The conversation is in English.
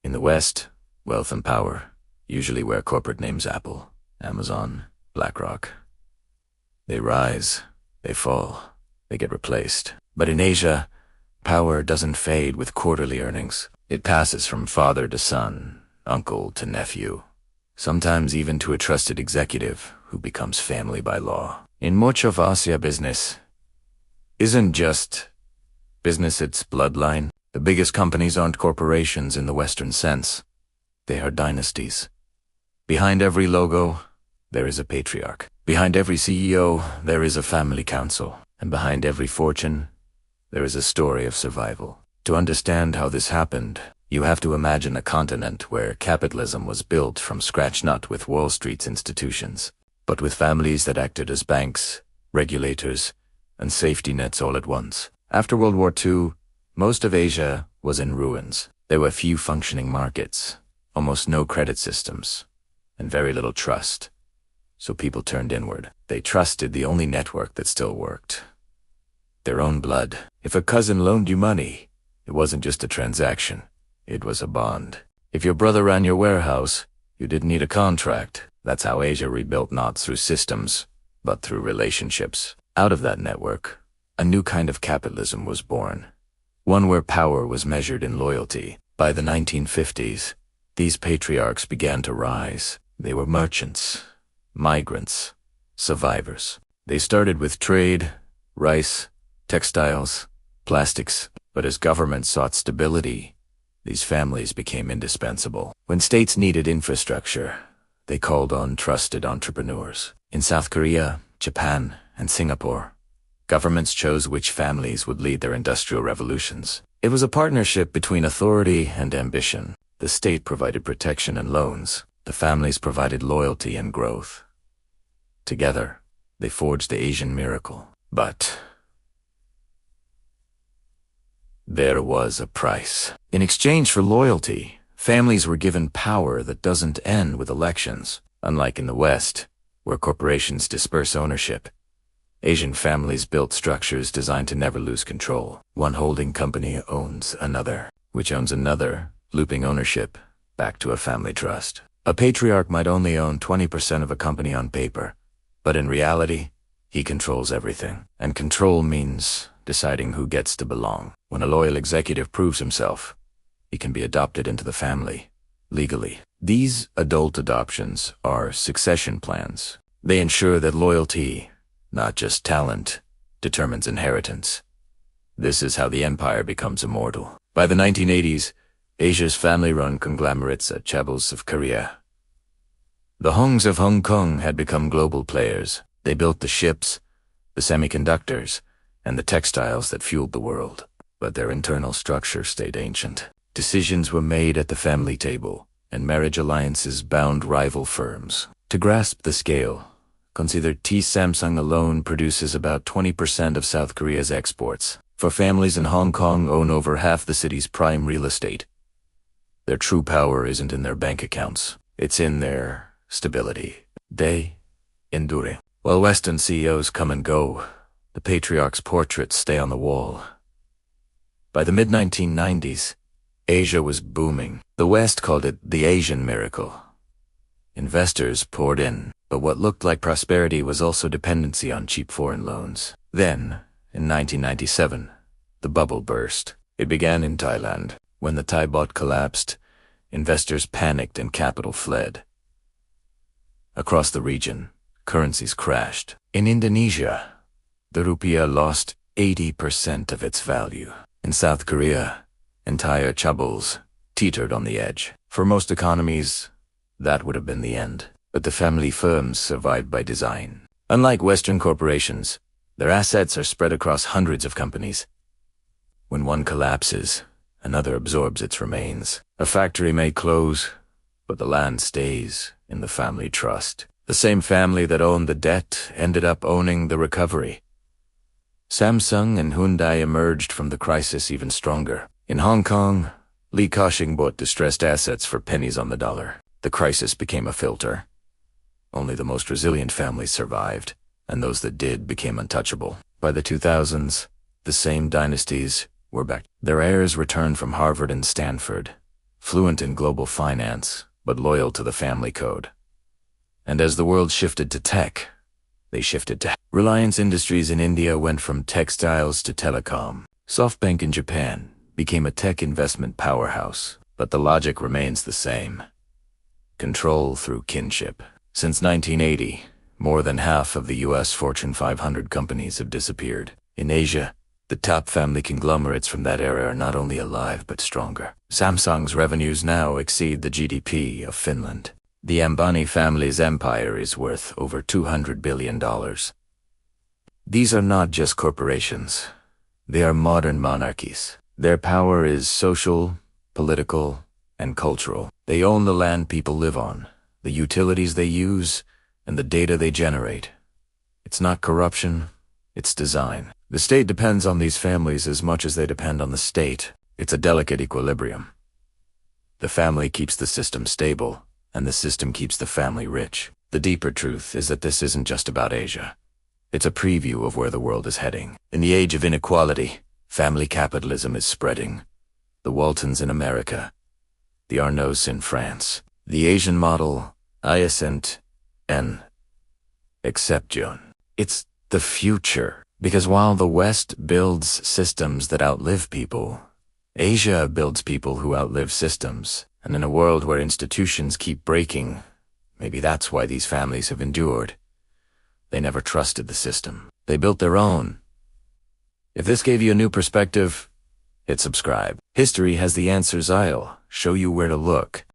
In the West, wealth and power usually wear corporate names: Apple, Amazon, BlackRock. They rise, they fall, they get replaced. But in Asia, power doesn't fade with quarterly earnings. It passes from father to son, uncle to nephew, sometimes even to a trusted executive who becomes family by law. In much of Asia, business isn't just business, it's bloodline. The biggest companies aren't corporations in the Western sense. They are dynasties. Behind every logo, there is a patriarch. Behind every CEO, there is a family council. And behind every fortune, there is a story of survival. To understand how this happened, you have to imagine a continent where capitalism was built from scratch, not with Wall Street's institutions, but with families that acted as banks, regulators, and safety nets all at once. After World War II, most of Asia was in ruins. There were few functioning markets, almost no credit systems, and very little trust. So people turned inward. They trusted the only network that still worked: their own blood. If a cousin loaned you money, it wasn't just a transaction, it was a bond. If your brother ran your warehouse, you didn't need a contract. That's how Asia rebuilt, not through systems, but through relationships. Out of that network, a new kind of capitalism was born, one where power was measured in loyalty. By the 1950s, these patriarchs began to rise. They were merchants, migrants, survivors. They started with trade, rice, textiles, plastics, but as governments sought stability, these families became indispensable. When states needed infrastructure, they called on trusted entrepreneurs. In South Korea, Japan, and Singapore, governments chose which families would lead their industrial revolutions. It was a partnership between authority and ambition. The state provided protection and loans. The families provided loyalty and growth. Together, they forged the Asian miracle. But there was a price. In exchange for loyalty, families were given power that doesn't end with elections. Unlike in the West, where corporations disperse ownership, Asian families built structures designed to never lose control. One holding company owns another, which owns another, looping ownership back to a family trust. A patriarch might only own 20% of a company on paper, but in reality, he controls everything. And control means deciding who gets to belong. When a loyal executive proves himself, he can be adopted into the family, legally. These adult adoptions are succession plans. They ensure that loyalty, not just talent, determines inheritance. This is how the empire becomes immortal. By the 1980s, Asia's family-run conglomerates at Chaebols of Korea. The Hongs of Hong Kong had become global players. They built the ships, the semiconductors, and the textiles that fueled the world. But their internal structure stayed ancient. Decisions were made at the family table, and marriage alliances bound rival firms. To grasp the scale, consider Samsung alone produces about 20% of South Korea's exports. For families in Hong Kong own over half the city's prime real estate. Their true power isn't in their bank accounts. It's in their stability. They endure. While Western CEOs come and go, the patriarch's portraits stay on the wall. By the mid-1990s, Asia was booming. The West called it the Asian miracle. Investors poured in, but what looked like prosperity was also dependency on cheap foreign loans. Then, in 1997, the bubble burst. It began in Thailand. When the Thai baht collapsed, investors panicked and capital fled. Across the region, currencies crashed. In Indonesia, the rupiah lost 80% of its value. In South Korea, entire chaebols teetered on the edge. For most economies, that would have been the end. But the family firms survived by design. Unlike Western corporations, their assets are spread across hundreds of companies. When one collapses, another absorbs its remains. A factory may close, but the land stays in the family trust. The same family that owned the debt ended up owning the recovery. Samsung and Hyundai emerged from the crisis even stronger. In Hong Kong, Lee Ka-shing bought distressed assets for pennies on the dollar. The crisis became a filter. Only the most resilient families survived, and those that did became untouchable. By the 2000s, the same dynasties were back. Their heirs returned from Harvard and Stanford, fluent in global finance, but loyal to the family code. And as the world shifted to tech, they shifted to Reliance Industries in India went from textiles to telecom. SoftBank in Japan became a tech investment powerhouse, but the logic remains the same. Control through kinship. Since 1980, more than half of the U.S. Fortune 500 companies have disappeared. In Asia, the top family conglomerates from that era are not only alive but stronger. Samsung's revenues now exceed the GDP of Finland. The Ambani family's empire is worth over $200 billion. These are not just corporations. They are modern monarchies. Their power is social, political, and cultural. They own the land people live on, the utilities they use, and the data they generate. It's not corruption, it's design. The state depends on these families as much as they depend on the state. It's a delicate equilibrium. The family keeps the system stable, and the system keeps the family rich. The deeper truth is that this isn't just about Asia. It's a preview of where the world is heading. In the age of inequality, family capitalism is spreading. The Waltons in America, the Arnauds in France, the Asian model, Hyacinthe, and Exception. It's the future. Because while the West builds systems that outlive people, Asia builds people who outlive systems. And in a world where institutions keep breaking, maybe that's why these families have endured. They never trusted the system. They built their own. If this gave you a new perspective, hit subscribe. History has the answers. I'll show you where to look.